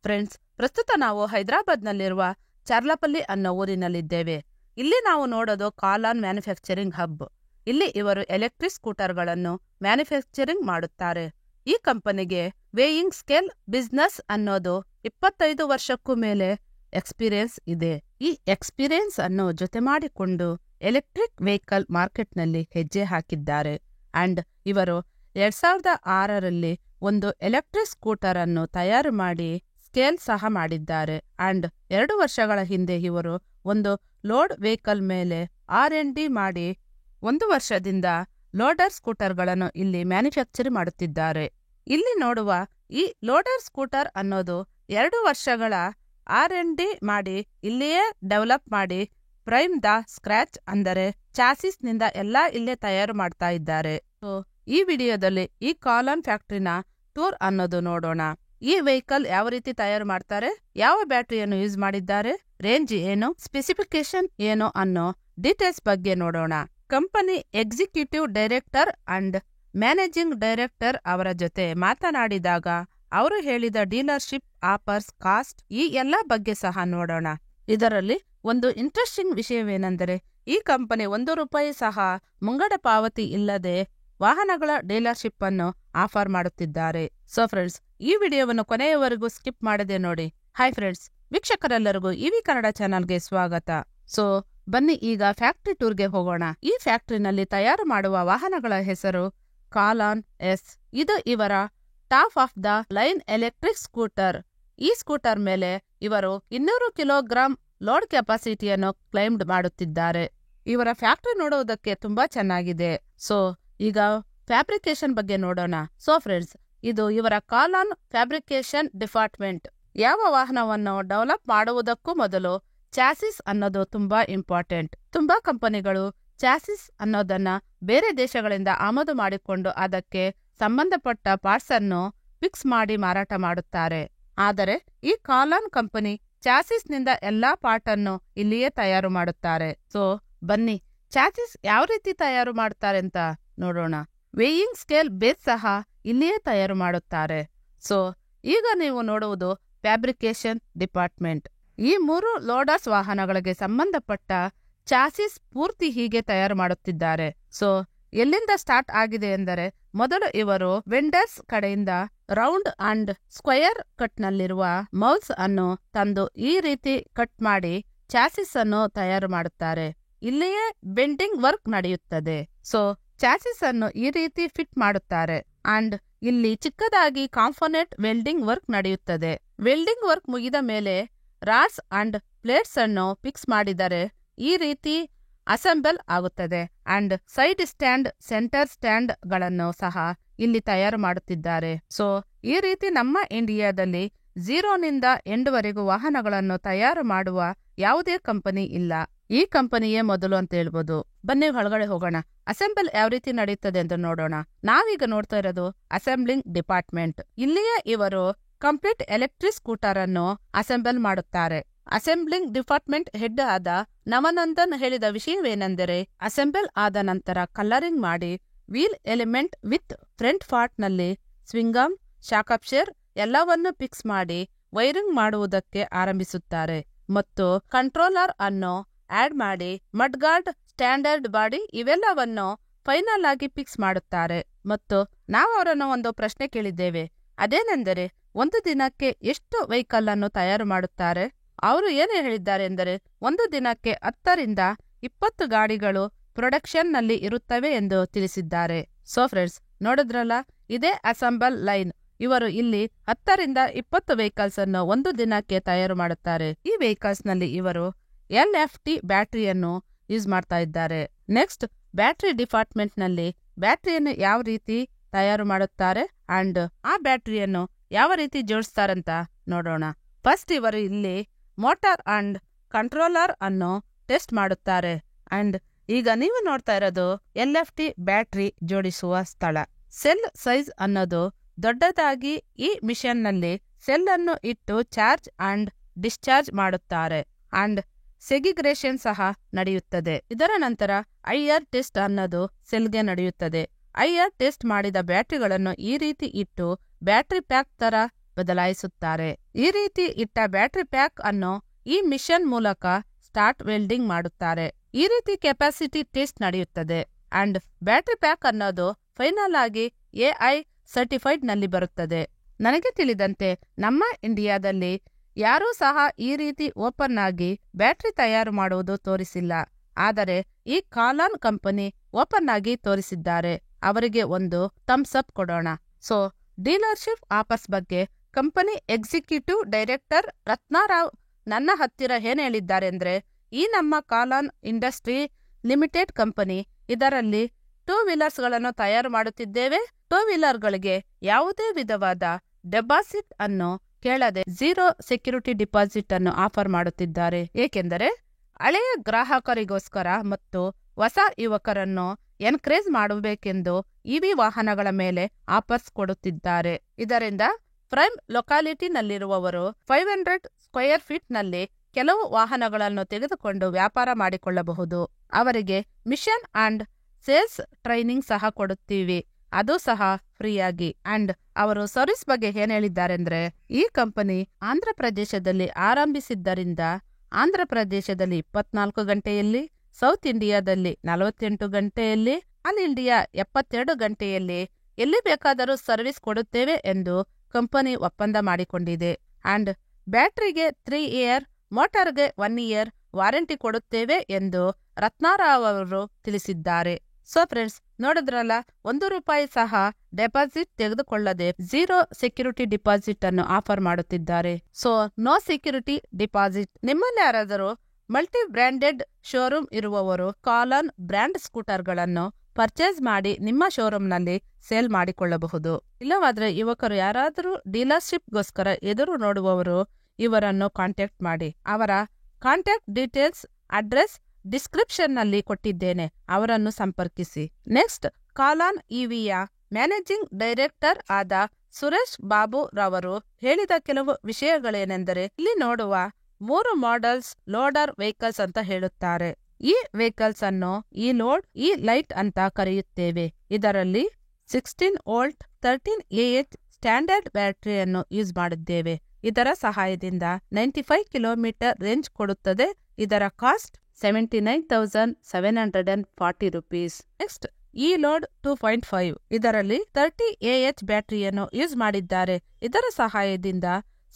Friends, ಪ್ರಸ್ತುತ ನಾವು ಹೈದರಾಬಾದ್ನಲ್ಲಿರುವ ಚಾರ್ಲಪಲ್ಲಿ ಅನ್ನೋ ಊರಿನಲ್ಲಿದ್ದೇವೆ. ಇಲ್ಲಿ ನಾವು ನೋಡೋದು ಕಾಲಾನ್ ಮ್ಯಾನುಫ್ಯಾಕ್ಚರಿಂಗ್ ಹಬ್. ಇಲ್ಲಿ ಇವರು ಎಲೆಕ್ಟ್ರಿಕ್ ಸ್ಕೂಟರ್ಗಳನ್ನು ಮ್ಯಾನುಫ್ಯಾಕ್ಚರಿಂಗ್ ಮಾಡುತ್ತಾರೆ. ಈ ಕಂಪನಿಗೆ ವೇಯಿಂಗ್ ಸ್ಕೇಲ್ ಬಿಸ್ನೆಸ್ ಅನ್ನೋದು 25 ವರ್ಷಕ್ಕೂ ಮೇಲೆ ಎಕ್ಸ್ಪೀರಿಯನ್ಸ್ ಇದೆ. ಈ ಎಕ್ಸ್ಪೀರಿಯನ್ಸ್ ಅನ್ನು ಜೊತೆ ಮಾಡಿಕೊಂಡು ಎಲೆಕ್ಟ್ರಿಕ್ ವೆಹಿಕಲ್ ಮಾರ್ಕೆಟ್ನಲ್ಲಿ ಹೆಜ್ಜೆ ಹಾಕಿದ್ದಾರೆ. ಅಂಡ್ ಇವರು 2006ರಲ್ಲಿ ಒಂದು ಎಲೆಕ್ಟ್ರಿಕ್ ಸ್ಕೂಟರ್ ಅನ್ನು ತಯಾರು ಮಾಡಿ ಸ್ಕೇಲ್ ಸಹ ಮಾಡಿದ್ದಾರೆ. ಅಂಡ್ 2 ವರ್ಷಗಳ ಹಿಂದೆ ಇವರು ಒಂದು ಲೋಡ್ ವೆಹಿಕಲ್ ಮೇಲೆ R&D ಮಾಡಿ 1 ವರ್ಷದಿಂದ ಲೋಡರ್ ಸ್ಕೂಟರ್ಗಳನ್ನು ಇಲ್ಲಿ ಮ್ಯಾನುಫ್ಯಾಕ್ಚರ್ ಮಾಡುತ್ತಿದ್ದಾರೆ. ಇಲ್ಲಿ ನೋಡುವ ಈ ಲೋಡರ್ ಸ್ಕೂಟರ್ ಅನ್ನೋದು 2 ವರ್ಷಗಳ R&D ಮಾಡಿ ಇಲ್ಲಿಯೇ ಡೆವಲಪ್ ಮಾಡಿ ಪ್ರೈಮ್ ದ ಸ್ಕ್ರಾಚ್ ಅಂದರೆ ಚಾಸಿಸ್ ನಿಂದ ಎಲ್ಲಾ ಇಲ್ಲೇ ತಯಾರು ಮಾಡ್ತಾ ಇದ್ದಾರೆ. ಸೊ ಈ ವಿಡಿಯೋದಲ್ಲಿ ಈ ಕಾಲಾನ್ ಫ್ಯಾಕ್ಟರಿನ ಟೂರ್ ಅನ್ನೋದು ನೋಡೋಣ. ಈ ವೆಹಿಕಲ್ ಯಾವ ರೀತಿ ತಯಾರು ಮಾಡ್ತಾರೆ, ಯಾವ ಬ್ಯಾಟರಿಯನ್ನು ಯೂಸ್ ಮಾಡಿದ್ದಾರೆ, ರೇಂಜ್ ಏನು, ಸ್ಪೆಸಿಫಿಕೇಶನ್ ಏನು ಅನ್ನೋ ಡೀಟೇಲ್ಸ್ ಬಗ್ಗೆ ನೋಡೋಣ. Company executive director and managing director ಅವರ ಜೊತೆ ಮಾತನಾಡಿದಾಗ ಅವರು ಹೇಳಿದ ಡೀಲರ್ಶಿಪ್ ಆಫರ್ಸ್, ಕಾಸ್ಟ್ ಈ ಎಲ್ಲಾ ಬಗ್ಗೆ ಸಹ ನೋಡೋಣ. ಇದರಲ್ಲಿ ಒಂದು ಇಂಟ್ರೆಸ್ಟಿಂಗ್ ವಿಷಯವೇನೆಂದರೆ ಈ ಕಂಪನಿ ₹1 ಸಹ ಮುಂಗಡ ಪಾವತಿ ಇಲ್ಲದೆ ವಾಹನಗಳ ಡೀಲರ್ಶಿಪ್ ಅನ್ನು ಆಫರ್ ಮಾಡುತ್ತಿದ್ದಾರೆ. ಸೊ ಫ್ರೆಂಡ್ಸ್, ಈ ವಿಡಿಯೋವನ್ನು ಕೊನೆಯವರೆಗೂ ಸ್ಕಿಪ್ ಮಾಡದೆ ನೋಡಿ. ಹಾಯ್ ಫ್ರೆಂಡ್ಸ್, ವೀಕ್ಷಕರೆಲ್ಲರಿಗೂ ಇವಿ ಕನ್ನಡ ಚಾನಲ್ಗೆ ಸ್ವಾಗತ. ಸೊ ಬನ್ನಿ ಈಗ ಫ್ಯಾಕ್ಟರಿ ಟೂರ್ಗೆ ಹೋಗೋಣ. ಈ ಫ್ಯಾಕ್ಟರಿನಲ್ಲಿ ತಯಾರು ಮಾಡುವ ವಾಹನಗಳ ಹೆಸರು ಕಾಲಾನ್ ಎಸ್. ಇದು ಇವರ top of the line electric scooter. ಈ ಸ್ಕೂಟರ್ ಮೇಲೆ ಇವರು 200 ಕಿಲೋಗ್ರಾಂ ಲೋಡ್ ಕೆಪಾಸಿಟಿಯನ್ನು ಕ್ಲೈಮ್ಡ್ ಮಾಡುತ್ತಿದ್ದಾರೆ. ಇವರ ಫ್ಯಾಕ್ಟರಿ ನೋಡುವುದಕ್ಕೆ ತುಂಬಾ ಚೆನ್ನಾಗಿದೆ. ಸೊ ಈಗ ಫ್ಯಾಬ್ರಿಕೇಶನ್ ಬಗ್ಗೆ ನೋಡೋಣ. ಸೊ ಫ್ರೆಂಡ್ಸ್, ಇದು ಇವರ ಕಾಲಾನ್ ಫ್ಯಾಬ್ರಿಕೇಶನ್ ಡಿಪಾರ್ಟ್ಮೆಂಟ್. ಯಾವ ವಾಹನವನ್ನು ಡೆವಲಪ್ ಮಾಡುವುದಕ್ಕೂ ಮೊದಲು ಚಾಸಿಸ್ ಅನ್ನೋದು ತುಂಬಾ ಇಂಪಾರ್ಟೆಂಟ್. ತುಂಬಾ ಕಂಪನಿಗಳು ಚಾಸಿಸ್ ಅನ್ನೋದನ್ನ ಬೇರೆ ದೇಶಗಳಿಂದ ಆಮದು ಮಾಡಿಕೊಂಡು ಅದಕ್ಕೆ ಸಂಬಂಧಪಟ್ಟ ಪಾರ್ಟ್ಸ್ ಅನ್ನು ಫಿಕ್ಸ್ ಮಾಡಿ ಮಾರಾಟ ಮಾಡುತ್ತಾರೆ. ಆದರೆ ಈ ಕಾಲಾನ್ ಕಂಪನಿ ಚಾಸಿಸ್ ನಿಂದ ಎಲ್ಲಾ ಪಾರ್ಟ್ ಅನ್ನು ಇಲ್ಲಿಯೇ ತಯಾರು ಮಾಡುತ್ತಾರೆ. ಸೊ ಬನ್ನಿ ಚಾಸಿಸ್ ಯಾವ ರೀತಿ ತಯಾರು ಮಾಡ್ತಾರೆ ಅಂತ ನೋಡೋಣ. ವೇಯಿಂಗ್ ಸ್ಕೇಲ್ ಬೇಸ್ ಸಹ ಇಲ್ಲಿಯೇ ತಯಾರು ಮಾಡುತ್ತಾರೆ. ಸೊ ಈಗ ನೀವು ನೋಡುವುದು ಫ್ಯಾಬ್ರಿಕೇಶನ್ ಡಿಪಾರ್ಟ್ಮೆಂಟ್. ಈ 3 ಲೋಡರ್ಸ್ ವಾಹನಗಳಿಗೆ ಸಂಬಂಧಪಟ್ಟ ಚಾಸಿಸ್ ಪೂರ್ತಿ ಹೀಗೆ ತಯಾರು ಮಾಡುತ್ತಿದ್ದಾರೆ. ಸೊ ಎಲ್ಲಿಂದ ಸ್ಟಾರ್ಟ್ ಆಗಿದೆ ಎಂದರೆ, ಮೊದಲು ಇವರು ವೆಂಡರ್ಸ್ ಕಡೆಯಿಂದ ರೌಂಡ್ ಅಂಡ್ ಸ್ಕ್ವಯರ್ ಕಟ್ ನಲ್ಲಿರುವ ಮೌಲ್ಸ್ ಅನ್ನು ತಂದು ಈ ರೀತಿ ಕಟ್ ಮಾಡಿ ಚಾಸಿಸ್ ಅನ್ನು ತಯಾರು ಮಾಡುತ್ತಾರೆ. ಇಲ್ಲಿಯೇ ಬೆಂಡಿಂಗ್ ವರ್ಕ್ ನಡೆಯುತ್ತದೆ. ಸೊ ಚಾಸಿಸ್ ಅನ್ನು ಈ ರೀತಿ ಫಿಟ್ ಮಾಡುತ್ತಾರೆ. ಅಂಡ್ ಇಲ್ಲಿ ಚಿಕ್ಕದಾಗಿ ಕಾಂಪೋನೆಂಟ್ ವೆಲ್ಡಿಂಗ್ ವರ್ಕ್ ನಡೆಯುತ್ತದೆ. ವೆಲ್ಡಿಂಗ್ ವರ್ಕ್ ಮುಗಿದ ಮೇಲೆ ರಾಡ್ಸ್ ಅಂಡ್ ಪ್ಲೇಟ್ಸ್ ಅನ್ನು ಫಿಕ್ಸ್ ಮಾಡಿದರೆ ಈ ರೀತಿ ಅಸೆಂಬಲ್ ಆಗುತ್ತದೆ. And side stand, centre stand ಗಳನ್ನು ಸಹ ಇಲ್ಲಿ ತಯಾರು ಮಾಡುತ್ತಿದ್ದಾರೆ. ಸೊ ಈ ರೀತಿ ನಮ್ಮ ಇಂಡಿಯಾದಲ್ಲಿ 0 ನಿಂದ ಎಂಡ್ ವರೆಗೂ ವಾಹನಗಳನ್ನು ತಯಾರು ಮಾಡುವ ಯಾವುದೇ ಕಂಪನಿ ಇಲ್ಲ. ಈ ಕಂಪನಿಯೇ ಮೊದಲು ಅಂತ ಹೇಳ್ಬೋದು. ಬನ್ನಿ ಒಳಗಡೆ ಹೋಗೋಣ. ಅಸೆಂಬಲ್ ಯಾವ ರೀತಿ ನಡೆಯುತ್ತದೆ ಎಂದು ನೋಡೋಣ. ನಾವೀಗ ನೋಡ್ತಾ ಇರೋದು ಅಸೆಂಬ್ಲಿಂಗ್ ಡಿಪಾರ್ಟ್ಮೆಂಟ್. ಇಲ್ಲಿಯೇ ಇವರು ಕಂಪ್ಲೀಟ್ ಎಲೆಕ್ಟ್ರಿಕ್ ಸ್ಕೂಟರ್ ಅನ್ನು ಅಸೆಂಬಲ್ ಮಾಡುತ್ತಾರೆ. ಅಸೆಂಬ್ಲಿಂಗ್ ಡಿಪಾರ್ಟ್ಮೆಂಟ್ ಹೆಡ್ ಆದ ನವನಂದನ್ ಹೇಳಿದ ವಿಷಯವೇನೆಂದರೆ, ಅಸೆಂಬಲ್ ಆದ ನಂತರ ಕಲರಿಂಗ್ ಮಾಡಿ wheel element with front part ನಲ್ಲಿ ಸ್ವಿಂಗಮ್, ಶಾಕಪ್ಚರ್ ಎಲ್ಲವನ್ನು ಫಿಕ್ಸ್ ಮಾಡಿ ವೈರಿಂಗ್ ಮಾಡುವುದಕ್ಕೆ ಆರಂಭಿಸುತ್ತಾರೆ. ಮತ್ತು ಕಂಟ್ರೋಲರ್ ಅನ್ನು ಆಡ್ ಮಾಡಿ ಮಡ್ಗಾರ್ಡ್, ಸ್ಟ್ಯಾಂಡರ್ಡ್ ಬಾಡಿ ಇವೆಲ್ಲವನ್ನು ಫೈನಲ್ ಆಗಿ ಫಿಕ್ಸ್ ಮಾಡುತ್ತಾರೆ. ಮತ್ತು ನಾವು ಅವರನ್ನು ಒಂದು ಪ್ರಶ್ನೆ ಕೇಳಿದ್ದೇವೆ. ಅದೇನೆಂದರೆ, ಒಂದು ದಿನಕ್ಕೆ ಎಷ್ಟು ವೆಹಿಕಲ್ ಅನ್ನು ತಯಾರು ಮಾಡುತ್ತಾರೆ? ಅವರು ಏನು ಹೇಳಿದ್ದಾರೆ ಎಂದರೆ, ಒಂದು ದಿನಕ್ಕೆ 10 ರಿಂದ 20 ಗಾಡಿಗಳು ಪ್ರೊಡಕ್ಷನ್ ನಲ್ಲಿ ಇರುತ್ತವೆ ಎಂದು ತಿಳಿಸಿದ್ದಾರೆ. ಸೊ ಫ್ರೆಂಡ್ಸ್, ನೋಡಿದ್ರಲ್ಲ, ಇದೇ ಅಸೆಂಬಲ್ ಲೈನ್. ಇವರು ಇಲ್ಲಿ 10 ರಿಂದ 20 ವೆಹಿಕಲ್ಸ್ ಅನ್ನು ಒಂದು ದಿನಕ್ಕೆ ತಯಾರು ಮಾಡುತ್ತಾರೆ. ಈ ವೆಹಿಕಲ್ಸ್ ನಲ್ಲಿ ಇವರು LFP ಬ್ಯಾಟರಿಯನ್ನು ಯೂಸ್ ಮಾಡ್ತಾ ಇದ್ದಾರೆ. ನೆಕ್ಸ್ಟ್, ಬ್ಯಾಟರಿ ಡಿಪಾರ್ಟ್ಮೆಂಟ್ ನಲ್ಲಿ ಬ್ಯಾಟರಿಯನ್ನು ಯಾವ ರೀತಿ ತಯಾರು ಮಾಡುತ್ತಾರೆ ಅಂಡ್ ಆ ಬ್ಯಾಟರಿಯನ್ನು ಯಾವ ರೀತಿ ಜೋಡಿಸ್ತಾರಂತ ನೋಡೋಣ. ಫಸ್ಟ್ ಇವರು ಇಲ್ಲಿ ಮೋಟಾರ್ ಅಂಡ್ ಕಂಟ್ರೋಲರ್ ಅನ್ನು ಟೆಸ್ಟ್ ಮಾಡುತ್ತಾರೆ. ಅಂಡ್ ಈಗ ನೀವು ನೋಡ್ತಾ ಇರೋದು LFP ಬ್ಯಾಟರಿ ಜೋಡಿಸುವ ಸ್ಥಳ. ಸೆಲ್ ಸೈಜ್ ಅನ್ನೋದು ದೊಡ್ಡದಾಗಿ ಈ ಮಿಷನ್ ನಲ್ಲಿ ಸೆಲ್ ಅನ್ನು ಇಟ್ಟು ಚಾರ್ಜ್ ಅಂಡ್ ಡಿಸ್ಚಾರ್ಜ್ ಮಾಡುತ್ತಾರೆ. ಅಂಡ್ ಸೆಗ್ರಿಗೇಷನ್ ಸಹ ನಡೆಯುತ್ತದೆ. ಇದರ ನಂತರ IR ಟೆಸ್ಟ್ ಅನ್ನೋದು ಸೆಲ್ಗೆ ನಡೆಯುತ್ತದೆ. IR ಟೆಸ್ಟ್ ಮಾಡಿದ ಬ್ಯಾಟರಿಗಳನ್ನು ಈ ರೀತಿ ಇಟ್ಟು ಬ್ಯಾಟರಿ ಪ್ಯಾಕ್ ತರ ಬದಲಾಯಿಸುತ್ತಾರೆ. ಈ ರೀತಿ ಇಟ್ಟ ಬ್ಯಾಟರಿ ಪ್ಯಾಕ್ ಅನ್ನು ಈ ಮಿಷನ್ ಮೂಲಕ ಸ್ಟಾರ್ಟ್ ವೆಲ್ಡಿಂಗ್ ಮಾಡುತ್ತಾರೆ. ಈ ರೀತಿ ಕೆಪಾಸಿಟಿ ಟೆಸ್ಟ್ ನಡೆಯುತ್ತದೆ ಅಂಡ್ ಬ್ಯಾಟರಿ ಪ್ಯಾಕ್ ಅನ್ನೋದು ಫೈನಲ್ ಆಗಿ AI ಸರ್ಟಿಫೈಡ್ ನಲ್ಲಿ ಬರುತ್ತದೆ. ನನಗೆ ತಿಳಿದಂತೆ ನಮ್ಮ ಇಂಡಿಯಾದಲ್ಲಿ ಯಾರೂ ಸಹ ಈ ರೀತಿ ಓಪನ್ ಆಗಿ ಬ್ಯಾಟರಿ ತಯಾರು ಮಾಡುವುದು ತೋರಿಸಿಲ್ಲ. ಆದರೆ ಈ ಕಾಲಾನ್ ಕಂಪನಿ ಓಪನ್ ಆಗಿ ತೋರಿಸಿದ್ದಾರೆ. ಅವರಿಗೆ ಒಂದು ಥಮ್ಸ್ ಅಪ್ ಕೊಡೋಣ. ಸೊ ಡೀಲರ್ಶಿಪ್ ಆಫರ್ಸ್ ಬಗ್ಗೆ ಕಂಪನಿ ಎಕ್ಸಿಕ್ಯೂಟಿವ್ ಡೈರೆಕ್ಟರ್ ರತ್ನಾರಾವ್ ನನ್ನ ಹತ್ತಿರ ಏನ್ ಹೇಳಿದ್ದಾರೆ ಅಂದ್ರೆ, ಈ ನಮ್ಮ ಕಾಲಾನ್ ಇಂಡಸ್ಟ್ರಿ ಲಿಮಿಟೆಡ್ ಕಂಪನಿ ಇದರಲ್ಲಿ 2 ವೀಲರ್ಸ್ಗಳನ್ನು ತಯಾರು ಮಾಡುತ್ತಿದ್ದೇವೆ. 2 ವೀಲರ್ಗಳಿಗೆ ಯಾವುದೇ ವಿಧವಾದ ಡೆಪಾಸಿಟ್ ಅನ್ನು ಕೇಳದೆ 0 ಸೆಕ್ಯೂರಿಟಿ ಡಿಪಾಸಿಟ್ ಅನ್ನು ಆಫರ್ ಮಾಡುತ್ತಿದ್ದಾರೆ. ಏಕೆಂದರೆ ಹಳೆಯ ಗ್ರಾಹಕರಿಗೋಸ್ಕರ ಮತ್ತು ಹೊಸ ಯುವಕರನ್ನು ಎನ್ಕರೇಜ್ ಮಾಡಬೇಕೆಂದು ಇವಿ ವಾಹನಗಳ ಮೇಲೆ ಆಫರ್ಸ್ ಕೊಡುತ್ತಿದ್ದಾರೆ. ಇದರಿಂದ ಪ್ರೈಮ್ ಲೊಕಾಲಿಟಿನಲ್ಲಿರುವವರು 500 ಸ್ಕ್ವೇರ್ ಫೀಟ್ ನಲ್ಲಿ ಕೆಲವು ವಾಹನಗಳನ್ನು ತೆಗೆದುಕೊಂಡು ವ್ಯಾಪಾರ ಮಾಡಿಕೊಳ್ಳಬಹುದು. ಅವರಿಗೆ ಮಿಷನ್ ಅಂಡ್ ಸೇಲ್ಸ್ ಟ್ರೈನಿಂಗ್ ಸಹ ಕೊಡುತ್ತೀವಿ, ಅದು ಸಹ ಫ್ರೀಯಾಗಿ. ಅಂಡ್ ಅವರು ಸರ್ವಿಸ್ ಬಗ್ಗೆ ಏನ್ ಹೇಳಿದ್ದಾರೆಂದ್ರೆ, ಈ ಕಂಪನಿ ಆಂಧ್ರ ಪ್ರದೇಶದಲ್ಲಿ ಆರಂಭಿಸಿದ್ದರಿಂದ ಆಂಧ್ರ ಪ್ರದೇಶದಲ್ಲಿ 24 ಗಂಟೆಯಲ್ಲಿ, ಸೌತ್ ಇಂಡಿಯಾದಲ್ಲಿ 48 ಗಂಟೆಯಲ್ಲಿ, ಆಲ್ ಇಂಡಿಯಾ 72 ಗಂಟೆಯಲ್ಲಿ ಎಲ್ಲಿ ಬೇಕಾದರೂ ಸರ್ವಿಸ್ ಕೊಡುತ್ತೇವೆ ಎಂದು ಕಂಪನಿ ಒಪ್ಪಂದ ಮಾಡಿಕೊಂಡಿದೆ. ಅಂಡ್ ಬ್ಯಾಟರಿಗೆ 3 ಇಯರ್, ಮೋಟಾರ್ಗೆ 1 ಇಯರ್ ವಾರಂಟಿ ಕೊಡುತ್ತೇವೆ ಎಂದು ರತ್ನಾರಾವ್ ಅವರು ತಿಳಿಸಿದ್ದಾರೆ. ಸೊ ಫ್ರೆಂಡ್ಸ್, ನೋಡಿದ್ರಲ್ಲ, ₹1 ಸಹ ಡೆಪಾಸಿಟ್ ತೆಗೆದುಕೊಳ್ಳದೆ 0 ಸೆಕ್ಯೂರಿಟಿ ಡಿಪಾಸಿಟ್ ಅನ್ನು ಆಫರ್ ಮಾಡುತ್ತಿದ್ದಾರೆ. So no security deposit. ನಿಮ್ಮಲ್ಲಿ ಯಾರಾದರೂ ಮಲ್ಟಿ ಬ್ರ್ಯಾಂಡೆಡ್ ಶೋರೂಮ್ ಇರುವವರು ಕಾಲಾನ್ ಬ್ರ್ಯಾಂಡ್ ಸ್ಕೂಟರ್ಗಳನ್ನು ಪರ್ಚೇಸ್ ಮಾಡಿ ನಿಮ್ಮ ಶೋರೂಮ್ನಲ್ಲಿ ಸೇಲ್ ಮಾಡಿಕೊಳ್ಳಬಹುದು. ಇಲ್ಲವಾದ್ರೆ ಯುವಕರು ಯಾರಾದರೂ ಡೀಲರ್ಶಿಪ್ಗೋಸ್ಕರ ಎದುರು ನೋಡುವವರು ಇವರನ್ನು ಕಾಂಟ್ಯಾಕ್ಟ್ ಮಾಡಿ. ಅವರ ಕಾಂಟ್ಯಾಕ್ಟ್ ಡೀಟೇಲ್ಸ್, ಅಡ್ರೆಸ್ ಡಿಸ್ಕ್ರಿಪ್ಷನ್ ನಲ್ಲಿ ಕೊಟ್ಟಿದ್ದೇನೆ, ಅವರನ್ನು ಸಂಪರ್ಕಿಸಿ. ನೆಕ್ಸ್ಟ್, ಕಾಲಾನ್ ಇವಿಯ ಮ್ಯಾನೇಜಿಂಗ್ ಡೈರೆಕ್ಟರ್ ಆದ ಸುರೇಶ್ ಬಾಬು ರವರು ಹೇಳಿದ ಕೆಲವು ವಿಷಯಗಳೇನೆಂದರೆ, ಇಲ್ಲಿ ನೋಡುವ 3 ಮಾಡೆಲ್ಸ್ ಲೋಡರ್ ವೆಹಿಕಲ್ಸ್ ಅಂತ ಹೇಳುತ್ತಾರೆ. ಈ ವೆಹಿಕಲ್ಸ್ ಅನ್ನು ಈ ಲೋಡ್, ಈ ಲೈಟ್ ಅಂತ ಕರೆಯುತ್ತೇವೆ. ಇದರಲ್ಲಿ 16 ವೋಲ್ಟ್ 13Ah ಸ್ಟ್ಯಾಂಡರ್ಡ್ ಬ್ಯಾಟರಿಯನ್ನು ಯೂಸ್ ಮಾಡಿದ್ದೇವೆ. ಇದರ ಸಹಾಯದಿಂದ 95 ಕಿಲೋಮೀಟರ್ ರೇಂಜ್ ಕೊಡುತ್ತದೆ. ಇದರ ಕಾಸ್ಟ್ ₹79,740. ನೆಕ್ಸ್ಟ್, ಈ ಲೋಡ್ 2.5 ಇದರಲ್ಲಿ 30Ah ಬ್ಯಾಟರಿಯನ್ನು ಯೂಸ್ ಮಾಡಿದ್ದಾರೆ. ಇದರ ಸಹಾಯದಿಂದ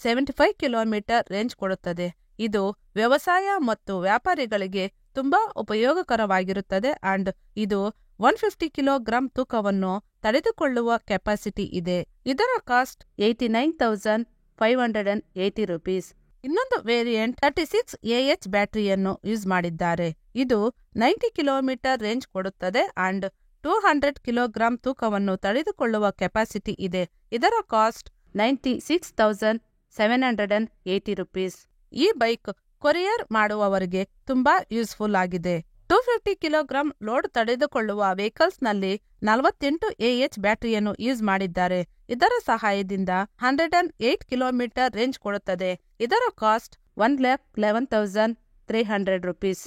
75 ಕಿಲೋಮೀಟರ್ ರೇಂಜ್ ಕೊಡುತ್ತದೆ. ಇದು ವ್ಯವಸಾಯ ಮತ್ತು ವ್ಯಾಪಾರಿಗಳಿಗೆ ತುಂಬಾ ಉಪಯೋಗಕರವಾಗಿರುತ್ತದೆ. ಅಂಡ್ ಇದು 150 ಕಿಲೋಗ್ರಾಂ ತೂಕವನ್ನು ತಡೆದುಕೊಳ್ಳುವ ಕೆಪಾಸಿಟಿ ಇದೆ. ಇದರ ಕಾಸ್ಟ್ ₹89,580. ಇನ್ನೊಂದು ವೇರಿಯಂಟ್ 36Ah ಬ್ಯಾಟರಿಯನ್ನು ಯೂಸ್ ಮಾಡಿದ್ದಾರೆ. ಇದು 90 ಕಿಲೋಮೀಟರ್ ರೇಂಜ್ ಕೊಡುತ್ತದೆ ಅಂಡ್ 200 ಕಿಲೋಗ್ರಾಂ ತೂಕವನ್ನು ತಡೆದುಕೊಳ್ಳುವ ಕೆಪಾಸಿಟಿ ಇದೆ. ಇದರ ಕಾಸ್ಟ್ ₹96,780. ಈ ಬೈಕ್ ಕೊರಿಯರ್ ಮಾಡುವವರಿಗೆ ತುಂಬಾ ಯೂಸ್ಫುಲ್ ಆಗಿದೆ. 250 ಕಿಲೋಗ್ರಾಂ ಲೋಡ್ ತಡೆದುಕೊಳ್ಳುವ ವೆಹಿಕಲ್ಸ್ ನಲ್ಲಿ 48Ah ಬ್ಯಾಟರಿಯನ್ನು ಯೂಸ್ ಮಾಡಿದ್ದಾರೆ. ಇದರ ಸಹಾಯದಿಂದ 108 ಕಿಲೋಮೀಟರ್ ರೇಂಜ್ ಕೊಡುತ್ತದೆ. ಇದರ ಕಾಸ್ಟ್ ₹1,11,300.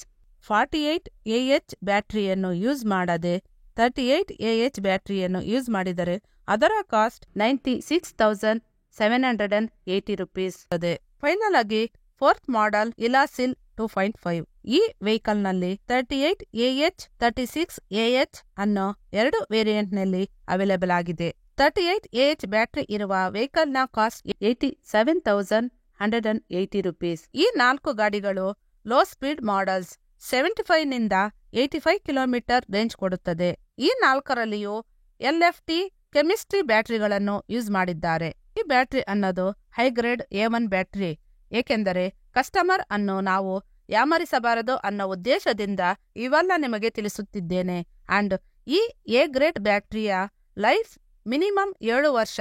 48Ah ಬ್ಯಾಟರಿಯನ್ನು ಯೂಸ್ ಮಾಡದೆ 38Ah ಬ್ಯಾಟರಿಯನ್ನು ಯೂಸ್ ಮಾಡಿದರೆ ಅದರ ಕಾಸ್ಟ್ ₹96,780. ಫೈನಲ್ ಆಗಿ 4th ಮಾಡೆಲ್ ಇಲಾಸಿಲ್ 2.5. ಈ ವೆಹಿಕಲ್ ನಲ್ಲಿ 38Ah 36Ah ಅನ್ನೋ 2 ವೇರಿಯಂಟ್ ನಲ್ಲಿ ಅವೈಲೇಬಲ್ ಆಗಿದೆ. 38Ah ಬ್ಯಾಟರಿ ಇರುವ ವೆಹಿಕಲ್ ನ ಕಾಸ್ಟ್ ₹87,180. ಈ 4 ಗಾಡಿಗಳು ಲೋ ಸ್ಪೀಡ್ ಮಾಡೆಲ್ಸ್. 75 ನಿಂದ 85 ಕಿಲೋಮೀಟರ್ ರೇಂಜ್ ಕೊಡುತ್ತದೆ. ಈ 4ರಲ್ಲಿಯೂ LFP ಕೆಮಿಸ್ಟ್ರಿ ಬ್ಯಾಟರಿಗಳನ್ನು ಯೂಸ್ ಮಾಡಿದ್ದಾರೆ. ಈ ಬ್ಯಾಟರಿ ಅನ್ನೋದು ಹೈ ಗ್ರೇಡ್ A1 ಬ್ಯಾಟರಿ. ಏಕೆಂದರೆ ಕಸ್ಟಮರ್ ಅನ್ನು ನಾವು ಯಾಮರಿಸಬಾರದು ಅನ್ನೋ ಉದ್ದೇಶದಿಂದ ಇವೆಲ್ಲ ನಿಮಗೆ ತಿಳಿಸುತ್ತಿದ್ದೇನೆ. ಅಂಡ್ ಈ ಎ ಗ್ರೇಡ್ ಬ್ಯಾಟರಿಯ ಲೈಫ್ ಮಿನಿಮಮ್ 7 ವರ್ಷ.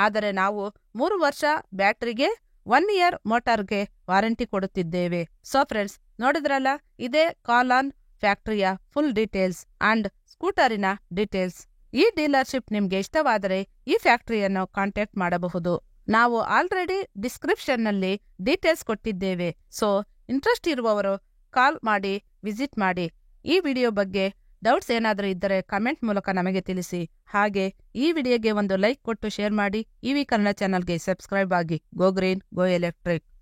ಆದರೆ ನಾವು 3 ವರ್ಷ ಬ್ಯಾಟರಿಗೆ, 1 ಇಯರ್ ಮೋಟಾರ್ಗೆ ವಾರಂಟಿ ಕೊಡುತ್ತಿದ್ದೇವೆ. ಸೊ ಫ್ರೆಂಡ್ಸ್, ನೋಡಿದ್ರಲ್ಲ, ಇದೇ ಕಾಲಾನ್ ಫ್ಯಾಕ್ಟರಿಯ ಫುಲ್ ಡೀಟೇಲ್ಸ್ ಅಂಡ್ ಸ್ಕೂಟರಿನ ಡೀಟೇಲ್ಸ್. ಈ ಡೀಲರ್ಶಿಪ್ ನಿಮ್ಗೆ ಇಷ್ಟವಾದರೆ ಈ ಫ್ಯಾಕ್ಟರಿಯನ್ನು ಕಾಂಟ್ಯಾಕ್ಟ್ ಮಾಡಬಹುದು. ನಾವು ಆಲ್ರೆಡಿ ಡಿಸ್ಕ್ರಿಪ್ಷನ್ ನಲ್ಲಿ ಡೀಟೇಲ್ಸ್ ಕೊಟ್ಟಿದ್ದೇವೆ. ಸೊ ಇಂಟ್ರೆಸ್ಟ್ ಇರುವವರು ಕಾಲ್ ಮಾಡಿ ವಿಸಿಟ್ ಮಾಡಿ. ಈ ವಿಡಿಯೋ ಬಗ್ಗೆ ಡೌಟ್ಸ್ ಏನಾದರೂ ಇದ್ದರೆ ಕಮೆಂಟ್ ಮೂಲಕ ನಮಗೆ ತಿಳಿಸಿ. ಹಾಗೆ ಈ ವಿಡಿಯೋಗೆ ಒಂದು ಲೈಕ್ ಕೊಟ್ಟು ಶೇರ್ ಮಾಡಿ. ಇವಿ ಕನ್ನಡ ಚಾನಲ್ಗೆ ಸಬ್ಸ್ಕ್ರೈಬ್ ಆಗಿ. ಗೋ ಗ್ರೀನ್, ಗೋ ಎಲೆಕ್ಟ್ರಿಕ್.